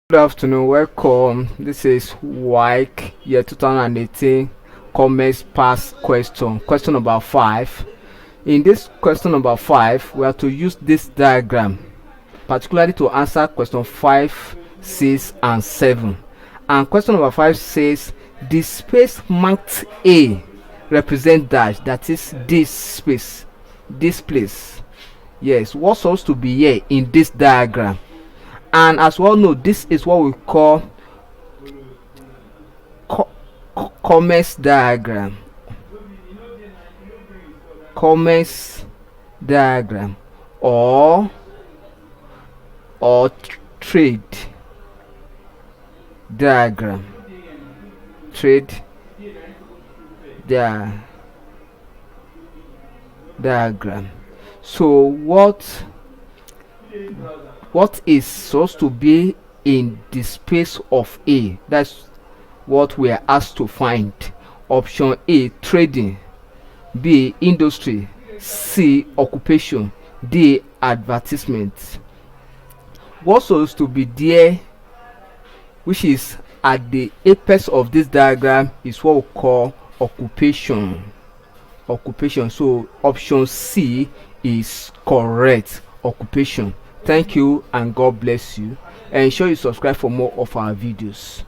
Good afternoon, welcome. This is Waec year 2018 commerce pass question number 5. In this question number 5, we are to use this diagram particularly to answer question 5, 6 and 7. And question number 5 says the space marked A represent dash, that is this space, this place. Yes, what's supposed to be here in this diagram? And as we all know, this is what we call commerce diagram. Commerce diagram or trade diagram. Trade diagram. So what is supposed to be in the space of A? That's what we are asked to find. Option A, trading; B, industry; C, occupation; D, advertisement. What's supposed to be there, which is at the apex of this diagram, is what we call occupation. So option C is correct, occupation. Thank you and God bless you. Ensure you subscribe for more of our videos.